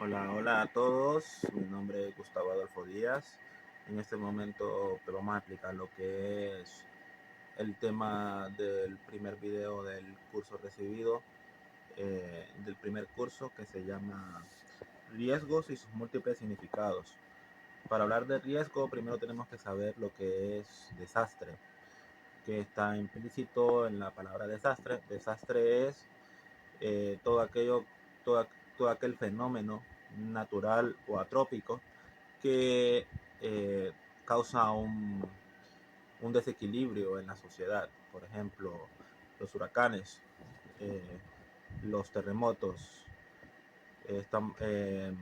Hola, hola a todos. Mi nombre es Gustavo Adolfo Díaz. En este momento te vamos a explicar lo que es el tema del primer video del curso recibido, del primer curso que se llama Riesgos y sus múltiples significados. Para hablar de riesgo, primero tenemos que saber lo que es desastre, que está implícito en la palabra desastre. Desastre es todo aquello, todo, todo aquel fenómeno natural o atrópico que eh, causa un desequilibrio en la sociedad. Por ejemplo, los huracanes, eh, los terremotos, están, el,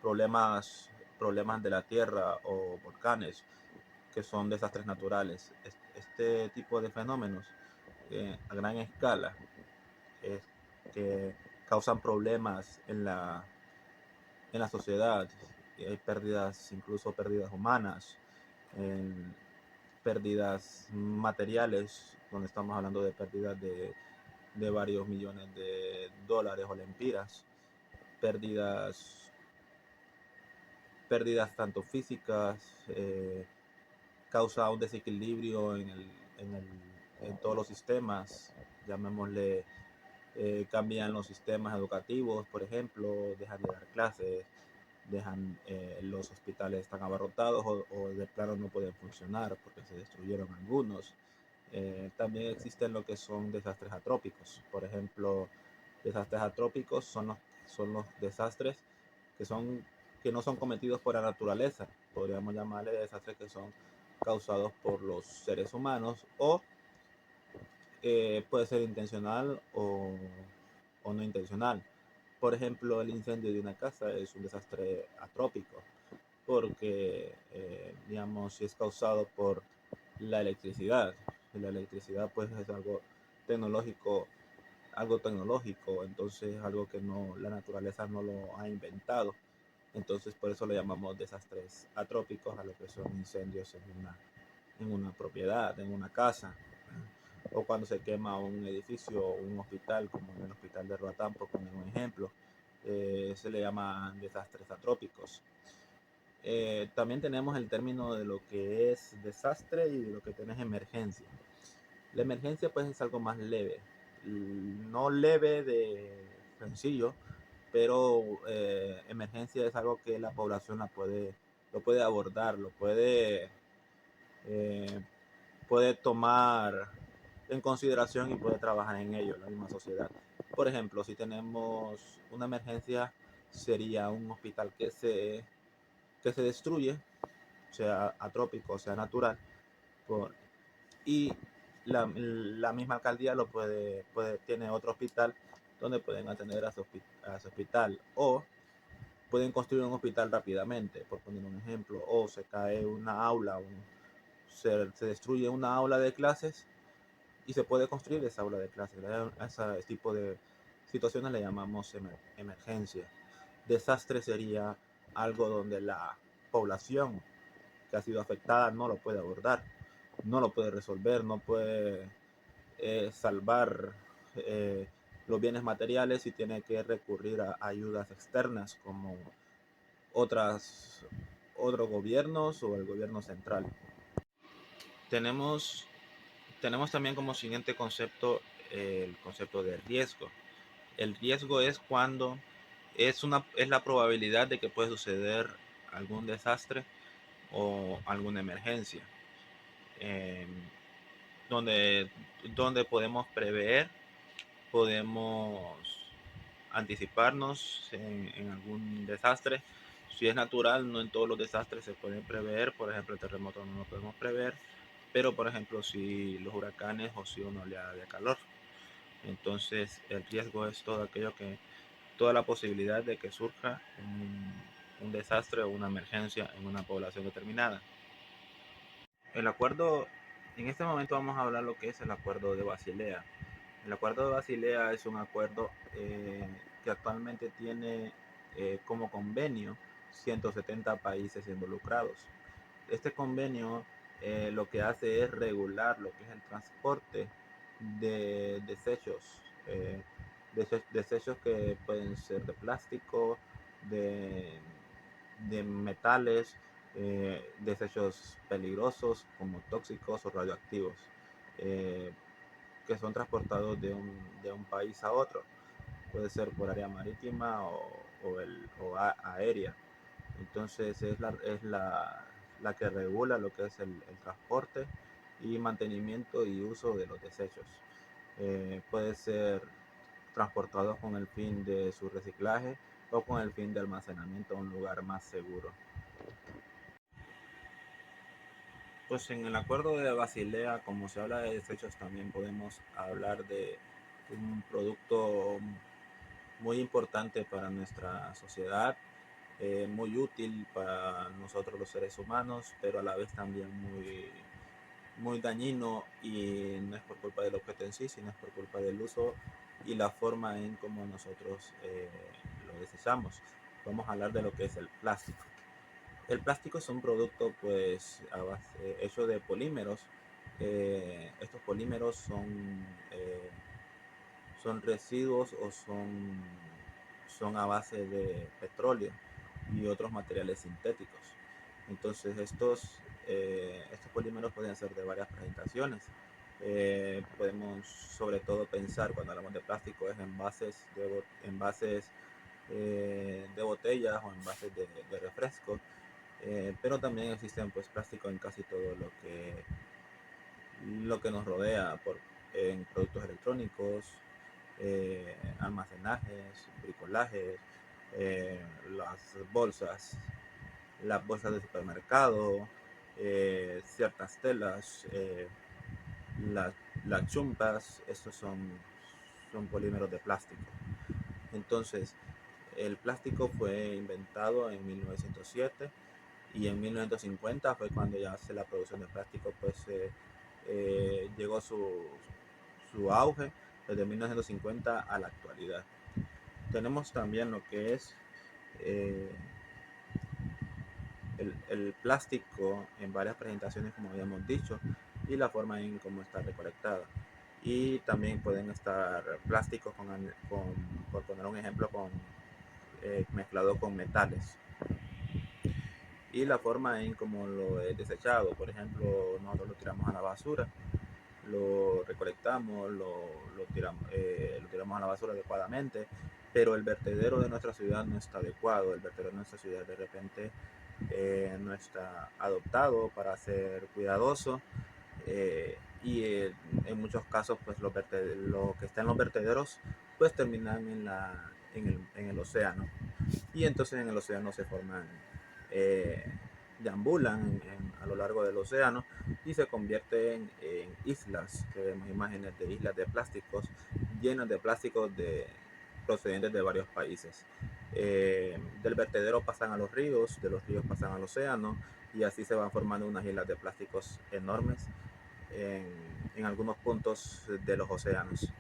problemas de la tierra o volcanes que son desastres naturales. Este tipo de fenómenos a gran escala eh, que causan problemas en la sociedad. Hay pérdidas, incluso pérdidas humanas, en pérdidas materiales, donde estamos hablando de pérdidas de varios millones de dólares o lempiras, pérdidas, pérdidas tanto físicas, causa un desequilibrio en todos los sistemas, llamémosle cambian los sistemas educativos, por ejemplo, dejan de dar clases, dejan los hospitales están abarrotados o de plano no pueden funcionar porque se destruyeron algunos. También existen lo que son desastres atrópicos. Por ejemplo, desastres atrópicos son los desastres que, son, que no son cometidos por la naturaleza. Podríamos llamarle desastres que son causados por los seres humanos o puede ser intencional o no intencional. Por ejemplo, el incendio de una casa es un desastre atrópico porque, digamos, si es causado por la electricidad, la electricidad pues es tecnológico, algo tecnológico, entonces algo que no, la naturaleza no lo ha inventado. Entonces por eso le llamamos desastres atrópicos a lo que son incendios en una propiedad, en una casa, o cuando se quema un edificio o un hospital, como en el hospital de Roatán, por poner un ejemplo, se le llama desastres atrópicos. También tenemos el término de lo que es desastre y de lo que tenés emergencia. La emergencia pues es algo más leve, no leve de sencillo, pero emergencia es algo que la población lo puede abordar, eh, puede tomar en consideración y puede trabajar en ello, la misma sociedad. Por ejemplo, si tenemos una emergencia, sería un hospital que se destruye, sea atrópico, sea natural, por, y la misma alcaldía tiene otro hospital donde pueden atender a ese hospital o pueden construir un hospital rápidamente, por poner un ejemplo, o se cae una aula, se destruye una aula de clases y se puede construir esa aula de clases. A ese tipo de situaciones le llamamos emergencia. Desastre sería algo donde la población que ha sido afectada no lo puede abordar, no lo puede resolver, no puede salvar los bienes materiales y tiene que recurrir a ayudas externas como otras, otros gobiernos o el gobierno central. Tenemos, tenemos también como siguiente concepto el concepto de riesgo. El riesgo es cuando es la probabilidad de que puede suceder algún desastre o alguna emergencia. Eh, donde, donde podemos prever, podemos anticiparnos en algún desastre. Si es natural, no en todos los desastres se pueden prever, por ejemplo el terremoto no lo podemos prever, pero por ejemplo si los huracanes o si una oleada de calor. Entonces el riesgo es todo aquello que, toda la posibilidad de que surja un desastre o una emergencia en una población determinada. El acuerdo, en este momento vamos a hablar lo que es el acuerdo de Basilea. El acuerdo de Basilea es un acuerdo que actualmente tiene como convenio 170 países involucrados. Este convenio lo que hace es regular lo que es el transporte de desechos. desechos que pueden ser de plástico, de, de metales, desechos peligrosos como tóxicos o radioactivos, eh, que son transportados de un país a otro. Puede ser por área marítima o aérea. Entonces la que regula lo que es el transporte y mantenimiento y uso de los desechos. Puede ser transportados con el fin de su reciclaje o con el fin de almacenamiento a un lugar más seguro. Pues en el acuerdo de Basilea, como se habla de desechos, también podemos hablar de un producto muy importante para nuestra sociedad, muy útil para nosotros los seres humanos, pero a la vez también muy dañino, y no es por culpa del objeto en sí, sino es por culpa del uso y la forma en cómo nosotros lo desechamos. Vamos a hablar de lo que es el plástico. El plástico es un producto pues hecho de polímeros. Estos polímeros son residuos o son a base de petróleo y otros materiales sintéticos. Entonces estos polímeros pueden ser de varias presentaciones. Podemos sobre todo pensar cuando hablamos de plástico es envases de botellas o envases de refrescos, pero también existen pues plástico en casi todo lo que nos rodea, en productos electrónicos, almacenajes, bricolajes, eh, las bolsas, las bolsas de supermercado, ciertas telas, las, las chumpas. Estos son polímeros de plástico. Entonces, el plástico fue inventado en 1907 y en 1950 fue cuando ya la producción de plástico pues llegó a su auge, desde 1950 a la actualidad. Tenemos también lo que es eh, el plástico en varias presentaciones, como habíamos dicho, y la forma en cómo está recolectada. Y también pueden estar plásticos por poner un ejemplo, mezclado con metales. Y la forma en cómo lo es desechado. Por ejemplo, nosotros lo tiramos a la basura, lo recolectamos, lo tiramos a la basura adecuadamente, pero el vertedero de nuestra ciudad no está adecuado. El vertedero de nuestra ciudad de repente no está adoptado para ser cuidadoso, en muchos casos pues lo que está en los vertederos pues terminan en el océano, y entonces en el océano se forman, eh, deambulan a lo largo del océano y se convierten en islas, que vemos imágenes de islas de plásticos llenas de plásticos procedentes de varios países. Del vertedero pasan a los ríos, de los ríos pasan al océano, y así se van formando unas islas de plásticos enormes en algunos puntos de los océanos.